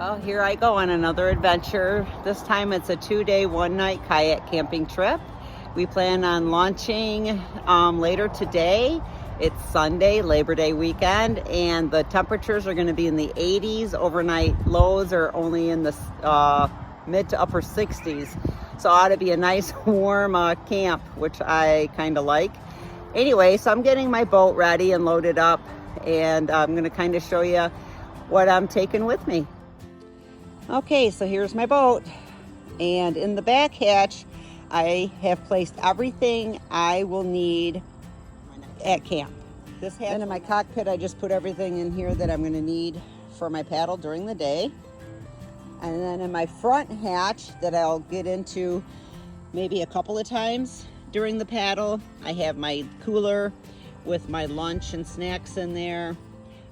Well, here I go on another adventure. This time it's a 2-day, 1-night kayak camping trip. We plan on launching later today. It's Sunday, Labor Day weekend, and the temperatures are going to be in the 80s. Overnight lows are only in the mid to upper 60s. So it ought to be a nice warm camp, which I kind of like. Anyway, so I'm getting my boat ready and loaded up, and I'm going to kind of show you what I'm taking with me. Okay, so here's my boat, and in the back hatch I have placed everything I will need at camp. Then in my cockpit I just put everything in here that I'm going to need for my paddle during the day. And then in my front hatch that I'll get into maybe a couple of times during the paddle, I have my cooler with my lunch and snacks in there.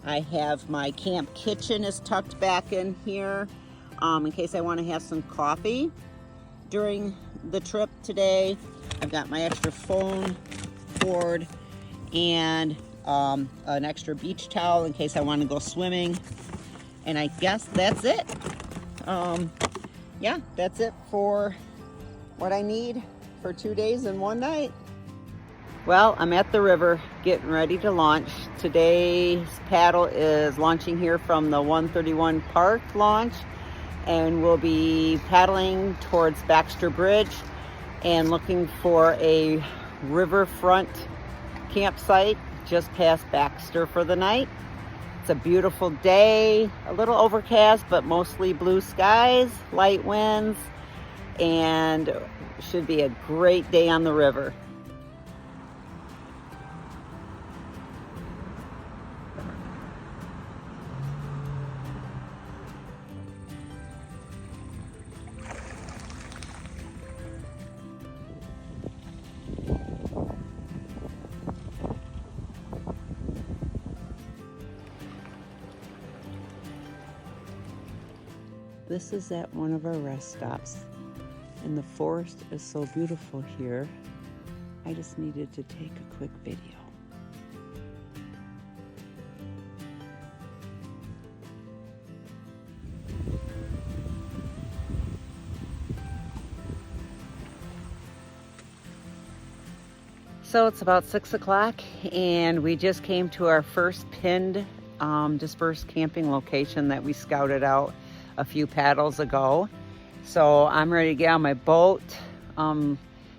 I have my camp kitchen is tucked back in here in case I want to have some coffee during the trip today. I've got my extra phone cord and an extra beach towel in case I want to go swimming. And I guess that's it. Yeah, that's it for what I need for 2 days and 1 night. Well, I'm at the river getting ready to launch. Today's paddle is launching here from the 131 Park launch, and we'll be paddling towards Baxter Bridge and looking for a riverfront campsite just past Baxter for the night. It's a beautiful day, a little overcast, but mostly blue skies, light winds, and should be a great day on the river. This is at one of our rest stops, and the forest is so beautiful here. I just needed to take a quick video. So it's about 6 o'clock, and we just came to our first pinned dispersed camping location that we scouted out a few paddles ago. So I'm ready to get on my boat,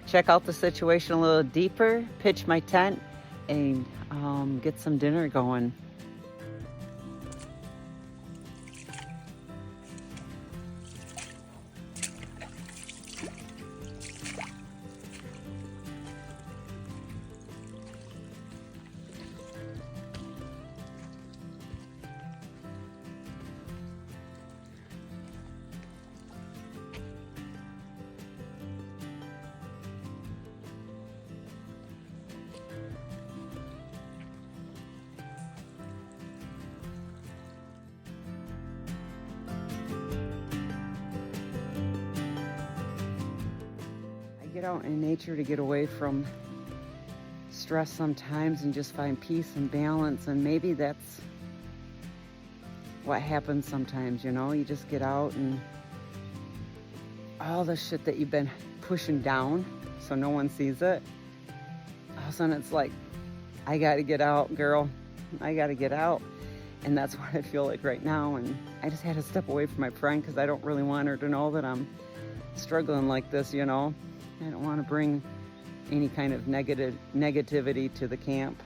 check out the situation a little deeper, pitch my tent, and get some dinner going. Get out in nature to get away from stress sometimes and just find peace and balance, and maybe that's what happens sometimes, you know. You just get out and all the shit that you've been pushing down so no one sees it, all of a sudden it's like, I gotta get out, girl, I gotta get out. And that's what I feel like right now. And I just had to step away from my friend because I don't really want her to know that I'm struggling like this, you know. I don't want to bring any kind of negativity to the camp.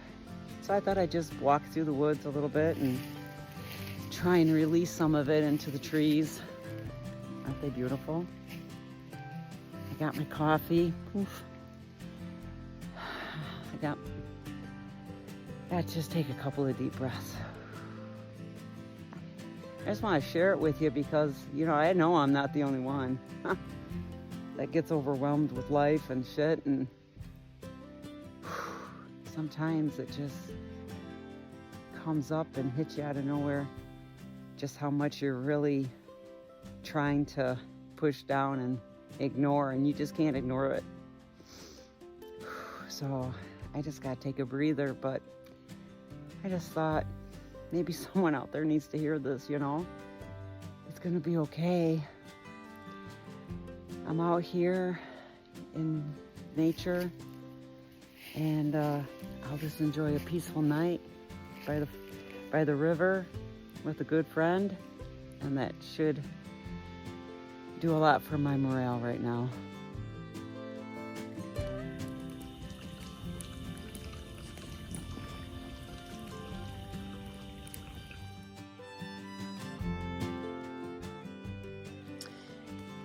So I thought I'd just walk through the woods a little bit and try and release some of it into the trees. Aren't they beautiful? I got my coffee. Oof. Just take a couple of deep breaths. I just want to share it with you because, you know I'm not the only one that gets overwhelmed with life and shit, and sometimes it just comes up and hits you out of nowhere, just how much you're really trying to push down and ignore, and you just can't ignore it. So I just gotta take a breather, but I just thought maybe someone out there needs to hear this, you know? it's gonna be okay. I'm out here in nature, and I'll just enjoy a peaceful night by the river with a good friend, and that should do a lot for my morale right now.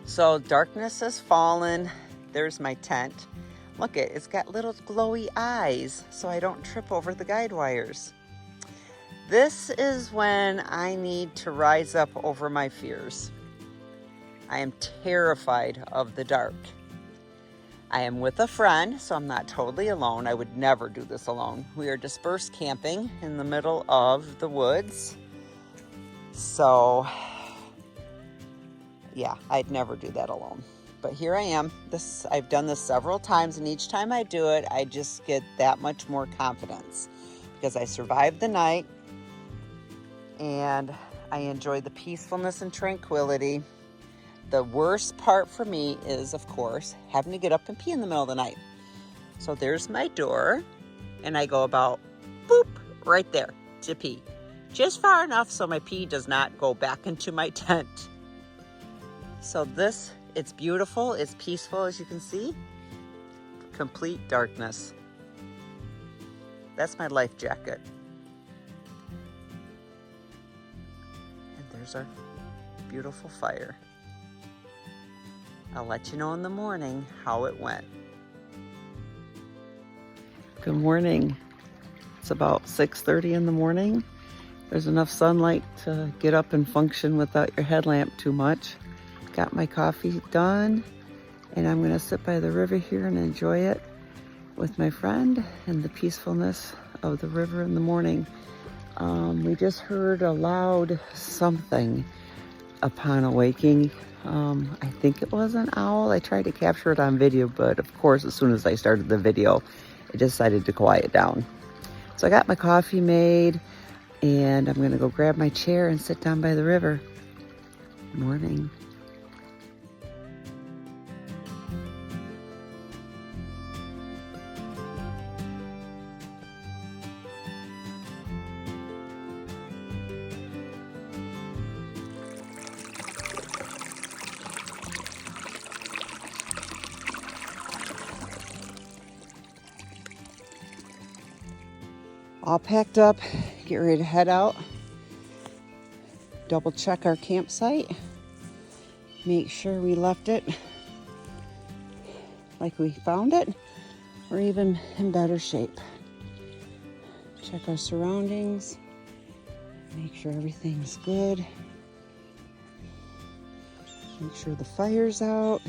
So darkness has fallen. There's my tent. Look, it's got little glowy eyes so I don't trip over the guide wires. This is when I need to rise up over my fears. I am terrified of the dark. I am with a friend, so I'm not totally alone. I would never do this alone. We are dispersed camping in the middle of the woods. So yeah, I'd never do that alone. But here I am. I've done this several times, and each time I do it, I just get that much more confidence because I survived the night and I enjoy the peacefulness and tranquility. The worst part for me is, of course, having to get up and pee in the middle of the night. So there's my door, and I go about, boop, right there to pee. Just far enough so my pee does not go back into my tent. So it's beautiful, it's peaceful, as you can see. Complete darkness. That's my life jacket. And there's our beautiful fire. I'll let you know in the morning how it went. Good morning. It's about 6:30 in the morning. There's enough sunlight to get up and function without your headlamp too much. Got my coffee done, and I'm gonna sit by the river here and enjoy it with my friend and the peacefulness of the river in the morning. We just heard a loud something upon awaking. I think it was an owl. I tried to capture it on video, but of course, as soon as I started the video, it decided to quiet down. So I got my coffee made, and I'm gonna go grab my chair and sit down by the river. Morning. All packed up, get ready to head out. Double check our campsite. Make sure we left it like we found it, or even in better shape. Check our surroundings. Make sure everything's good. Make sure the fire's out.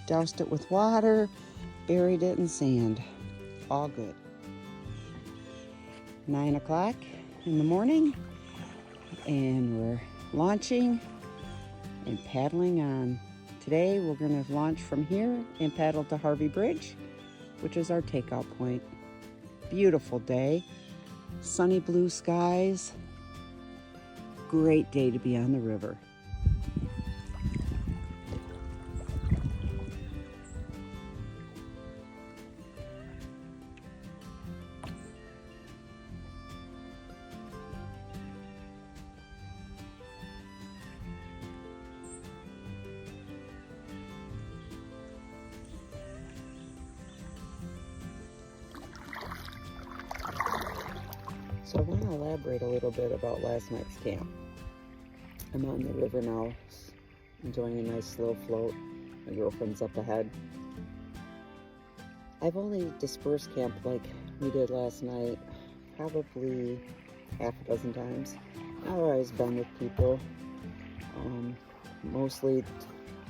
Doused it with water. Buried it in sand. All good. 9 o'clock in the morning, and we're launching and paddling on. Today we're going to launch from here and paddle to Harvey Bridge, which is our takeout point. Beautiful day, sunny blue skies, great day to be on the river. So I want to elaborate a little bit about last night's camp. I'm on the river now, enjoying a nice slow float. My girlfriend's up ahead. I've only dispersed camped like we did last night, probably half a dozen times. I've always been with people, mostly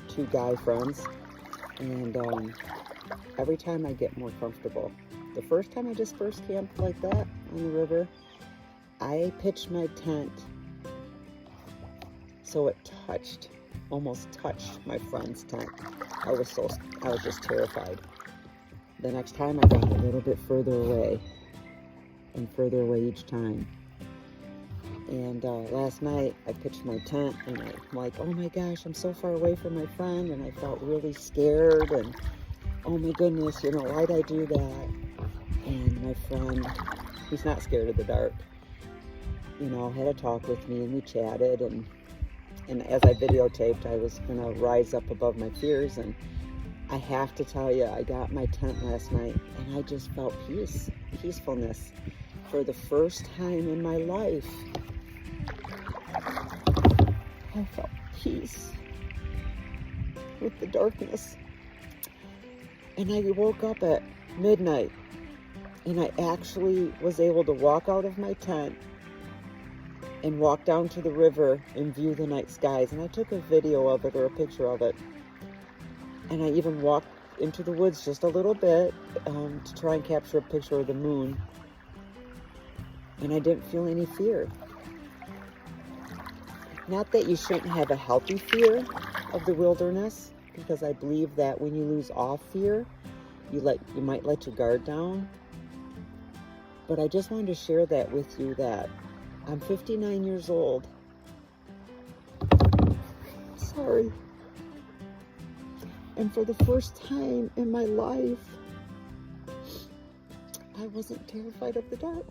two guy friends, and every time I get more comfortable. The first time I dispersed camped like that on the river, I pitched my tent so it almost touched my friend's tent. I was just terrified. The next time I got a little bit further away, and further away each time. And last night I pitched my tent and I'm like, oh my gosh, I'm so far away from my friend, and I felt really scared and oh my goodness, you know, why'd I do that? And my friend, he's not scared of the dark, you know, had a talk with me and we chatted, and as I videotaped, I was gonna rise up above my fears. And I have to tell you, I got my tent last night and I just felt peacefulness for the first time in my life. I felt peace with the darkness. And I woke up at midnight and I actually was able to walk out of my tent and walk down to the river and view the night skies. And I took a video of it or a picture of it. And I even walked into the woods just a little bit to try and capture a picture of the moon. And I didn't feel any fear. Not that you shouldn't have a healthy fear of the wilderness, because I believe that when you lose all fear, you might let your guard down. But I just wanted to share that with you, that I'm 59 years old. Sorry. And for the first time in my life, I wasn't terrified of the dark.